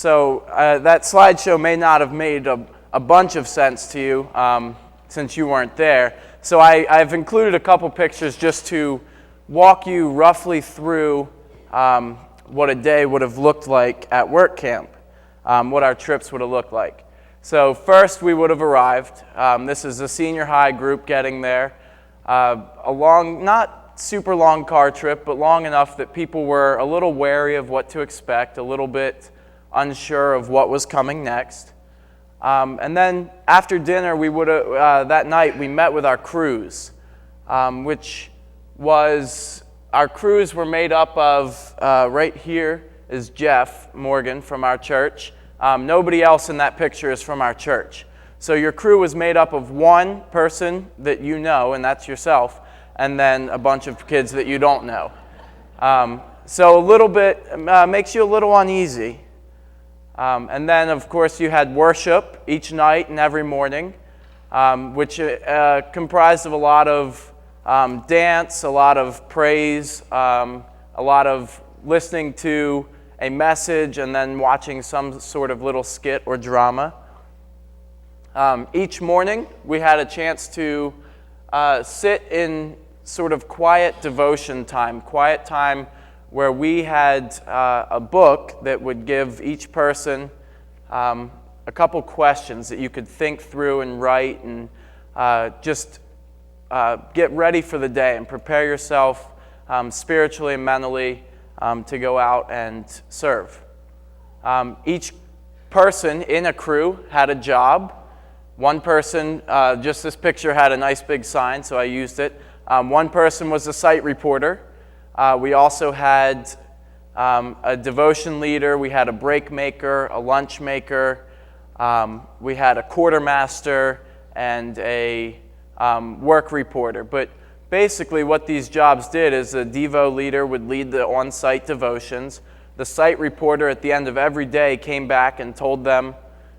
That slideshow may not have made a bunch of sense to you since you weren't there. So I've included a couple pictures just to walk you roughly through what a day would have looked like at work camp, what our trips would have looked like. So first we would have arrived. This is a senior high group getting there. A long, not super long car trip, but long enough that people were a little wary of what to expect, a little bit unsure of what was coming next. And then after dinner, we would that night we met with our crews, which was, our crews were made up of, right here is Jeff Morgan from our church. Nobody else in that picture is from our church. So your crew was made up of one person that you know, and that's yourself, and then a bunch of kids that you don't know. So a little bit, makes you a little uneasy. And then, of course, you had worship each night and every morning, which comprised of a lot of dance, a lot of praise, a lot of listening to a message, and then watching some sort of little skit or drama. Each morning, we had a chance to sit in sort of quiet devotion time, where we had a book that would give each person a couple questions that you could think through and write and just get ready for the day and prepare yourself spiritually and mentally to go out and serve. Each person in a crew had a job. One person, just this picture had a nice big sign, so I used it. One person was a site reporter. We also had a devotion leader, we had a break maker, a lunch maker, we had a quartermaster, and a work reporter. But basically what these jobs did is the Devo leader would lead the on-site devotions. The site reporter at the end of every day came back and told them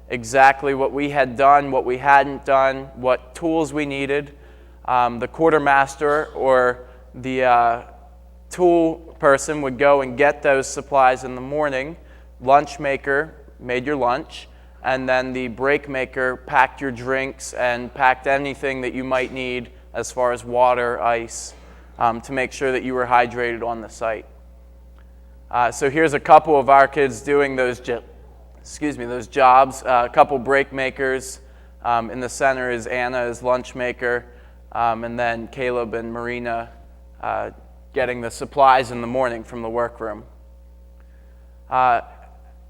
exactly what we had done, what we hadn't done, what tools we needed. The quartermaster or the tool person would go and get those supplies in the morning. Lunch maker made your lunch, and then the break maker packed your drinks and packed anything that you might need as far as water, ice, to make sure that you were hydrated on the site. So here's a couple of our kids doing those jobs. A couple break makers. In the center is Anna as lunch maker, and then Caleb and Marina getting the supplies in the morning from the workroom.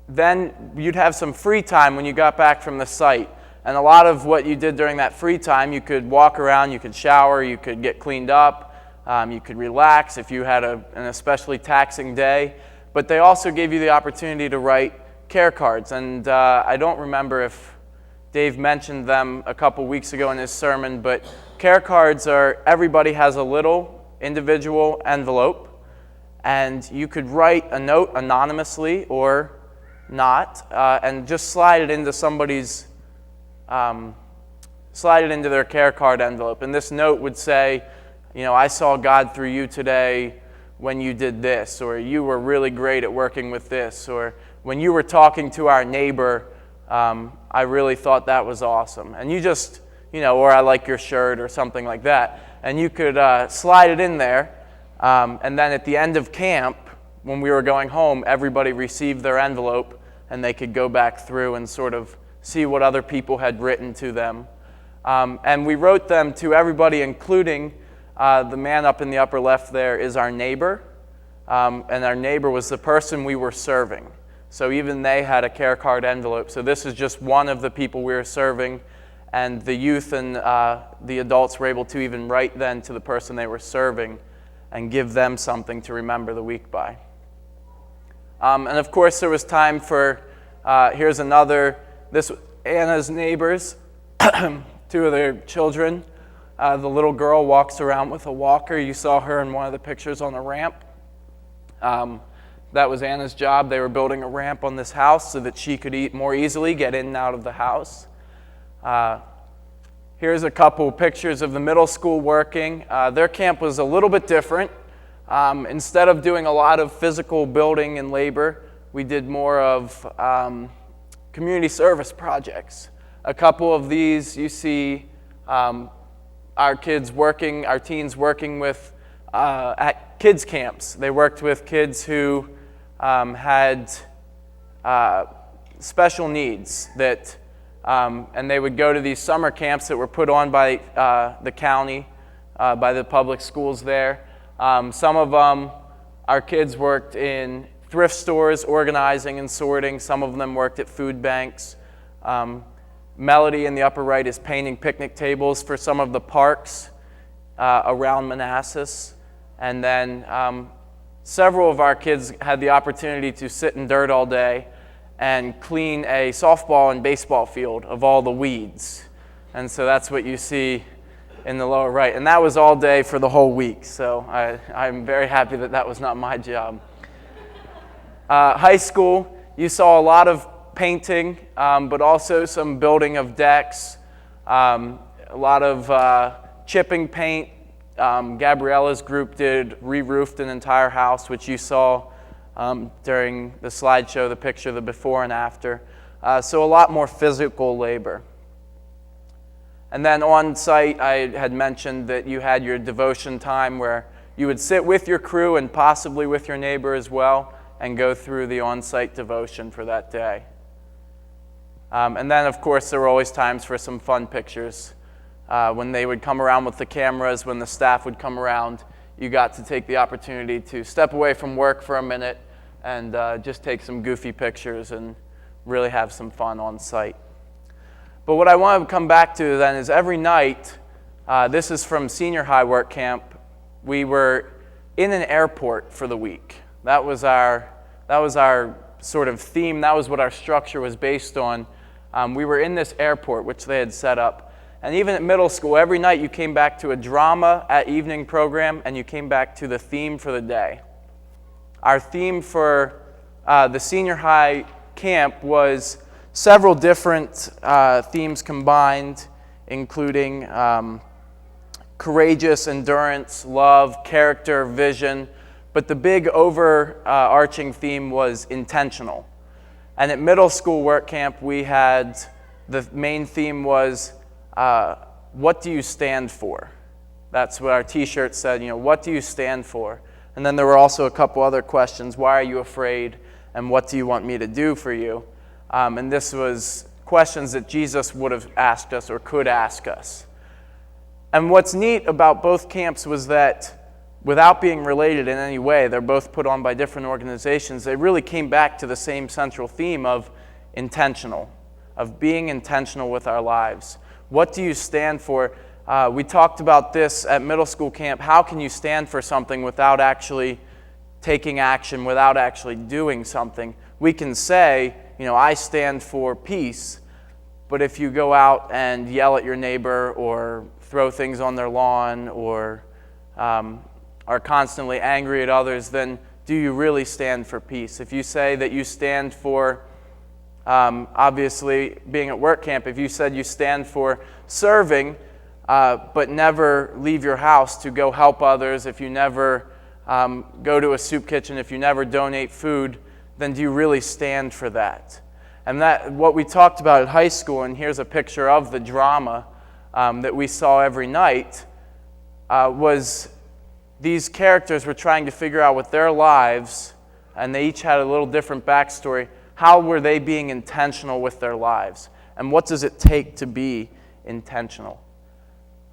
Then you'd have some free time when you got back from the site. And a lot of what you did during that free time, you could walk around, you could shower, you could get cleaned up, you could relax if you had an especially taxing day. But they also gave you the opportunity to write care cards. And I don't remember if Dave mentioned them a couple weeks ago in his sermon, but care cards are, everybody has a little individual envelope, and you could write a note anonymously or not, and just slide it into their care card envelope. And this note would say, I saw God through you today when you did this, or you were really great at working with this, or when you were talking to our neighbor, I really thought that was awesome. And you just, or I like your shirt or something like that. And you could slide it in there, and then at the end of camp, when we were going home, everybody received their envelope, and they could go back through and sort of see what other people had written to them. And we wrote them to everybody, including the man up in the upper left there is our neighbor, and our neighbor was the person we were serving. So even they had a care card envelope. So this is just one of the people we were serving, and the youth and the adults were able to even write then to the person they were serving and give them something to remember the week by. And of course there was time for, here's another, this was Anna's neighbors, two of their children. The little girl walks around with a walker. You saw her in one of the pictures on the ramp. That was Anna's job. They were building a ramp on this house so that she could more easily get in and out of the house. Here's a couple pictures of the middle school working. Their camp was a little bit different. Instead of doing a lot of physical building and labor, we did more of community service projects. A couple of these you see our teens working with at kids camps. They worked with kids who had special needs and they would go to these summer camps that were put on by the county, by the public schools there. Some of them, our kids worked in thrift stores, organizing and sorting. Some of them worked at food banks. Melody in the upper right is painting picnic tables for some of the parks around Manassas. And then several of our kids had the opportunity to sit in dirt all day and clean a softball and baseball field of all the weeds. And so that's what you see in the lower right. And that was all day for the whole week. So I'm very happy that that was not my job. High school, you saw a lot of painting, but also some building of decks, a lot of chipping paint. Gabriella's group did re-roofed an entire house, which you saw during the slideshow, the picture, the before and after. So a lot more physical labor. And then on site, I had mentioned that you had your devotion time where you would sit with your crew and possibly with your neighbor as well and go through the on-site devotion for that day. And then, of course, there were always times for some fun pictures. When they would come around with the cameras, when the staff would come around, you got to take the opportunity to step away from work for a minute and just take some goofy pictures and really have some fun on site. But what I want to come back to then is every night, this is from senior high work camp, we were in an airport for the week. That was our sort of theme. That was what our structure was based on. We were in this airport, which they had set up. And even at middle school, every night you came back to a drama at evening program, and you came back to the theme for the day. Our theme for the senior high camp was several different themes combined, including courageous, endurance, love, character, vision. But the big overarching theme was intentional. And at middle school work camp, we had the main theme was, what do you stand for? That's what our t-shirt said, what do you stand for? And then there were also a couple other questions. Why are you afraid? And what do you want me to do for you? And this was questions that Jesus would have asked us or could ask us. And what's neat about both camps was that without being related in any way, they're both put on by different organizations, they really came back to the same central theme of intentional, of being intentional with our lives. What do you stand for? We talked about this at middle school camp. How can you stand for something without actually taking action, without actually doing something? We can say, I stand for peace, but if you go out and yell at your neighbor or throw things on their lawn or are constantly angry at others, then do you really stand for peace? If you say that you stand for, obviously being at work camp, if you said you stand for serving, but never leave your house to go help others, if you never go to a soup kitchen, if you never donate food, then do you really stand for that? And that what we talked about at high school, and here's a picture of the drama that we saw every night, was these characters were trying to figure out with their lives, and they each had a little different backstory, how were they being intentional with their lives? And what does it take to be intentional?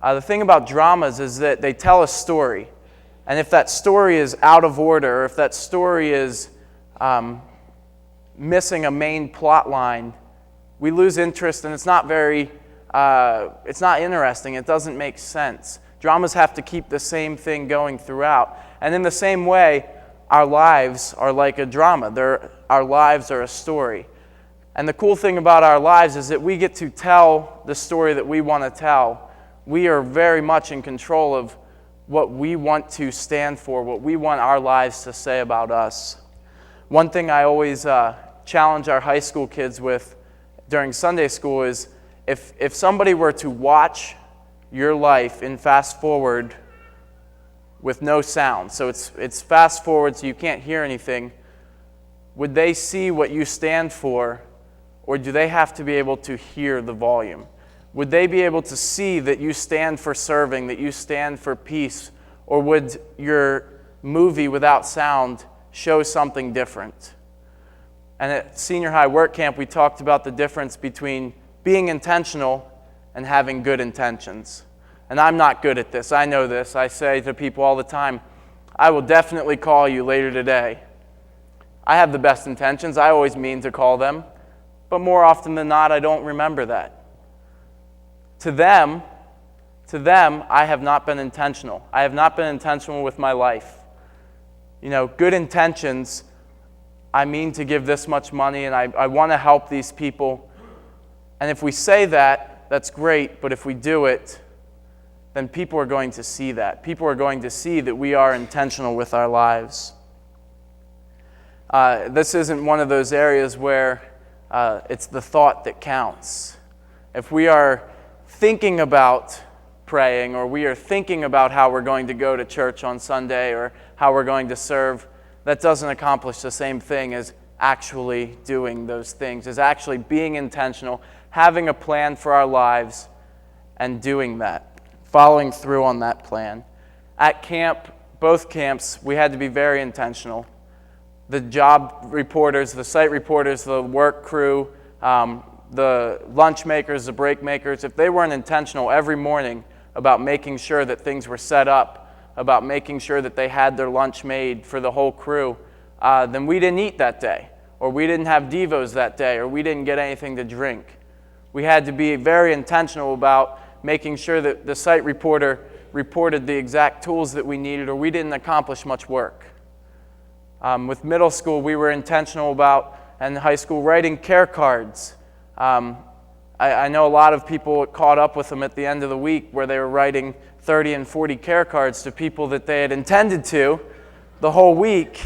The thing about dramas is that they tell a story. And if that story is out of order, or if that story is missing a main plot line, we lose interest and it's not interesting. It doesn't make sense. Dramas have to keep the same thing going throughout. And in the same way, our lives are like a drama. Our lives are a story. And the cool thing about our lives is that we get to tell the story that we want to tell. We are very much in control of what we want to stand for, what we want our lives to say about us. One thing I always challenge our high school kids with during Sunday school is if somebody were to watch your life in fast forward with no sound, so it's fast forward so you can't hear anything, would they see what you stand for, or do they have to be able to hear the volume? Would they be able to see that you stand for serving, that you stand for peace, or would your movie without sound show something different? And at senior high work camp, we talked about the difference between being intentional and having good intentions. And I'm not good at this. I know this. I say to people all the time, I will definitely call you later today. I have the best intentions. I always mean to call them. But more often than not, I don't remember that. To them, I have not been intentional. I have not been intentional with my life. Good intentions, I mean to give this much money and I want to help these people. And if we say that, that's great, but if we do it, then people are going to see that. People are going to see that we are intentional with our lives. This isn't one of those areas where it's the thought that counts. If we are thinking about praying, or we are thinking about how we're going to go to church on Sunday, or how we're going to serve, that doesn't accomplish the same thing as actually doing those things, as actually being intentional, having a plan for our lives, and doing that, following through on that plan. At camp, both camps, we had to be very intentional. The job reporters, the site reporters, the work crew, the lunch makers, the break makers, if they weren't intentional every morning about making sure that things were set up, about making sure that they had their lunch made for the whole crew, then we didn't eat that day, or we didn't have devos that day, or we didn't get anything to drink. We had to be very intentional about making sure that the site reporter reported the exact tools that we needed, or we didn't accomplish much work. With middle school, we were intentional about, and high school, writing care cards. I know a lot of people caught up with them at the end of the week where they were writing 30 and 40 care cards to people that they had intended to the whole week,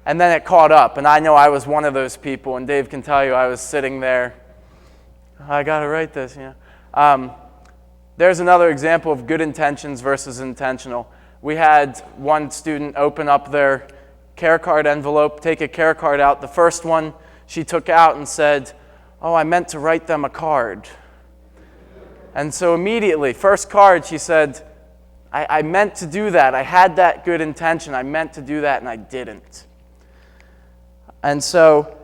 and then it caught up. And I know I was one of those people, and Dave can tell you I was sitting there, I got to write this. There's another example of good intentions versus intentional. We had one student open up their care card envelope, take a care card out. The first one she took out and said, "Oh, I meant to write them a card." And so immediately, first card, she said, I meant to do that. I had that good intention. I meant to do that, and I didn't. And so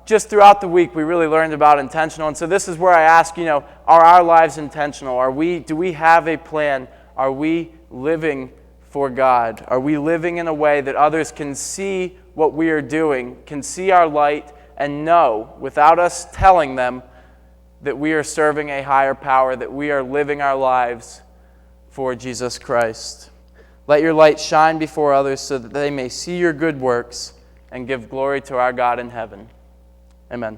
just throughout the week, we really learned about intentional. And so this is where I ask, are our lives intentional? Do we have a plan? Are we living for God? Are we living in a way that others can see what we are doing, can see our light, and know, without us telling them, that we are serving a higher power, that we are living our lives for Jesus Christ? Let your light shine before others so that they may see your good works and give glory to our God in heaven. Amen.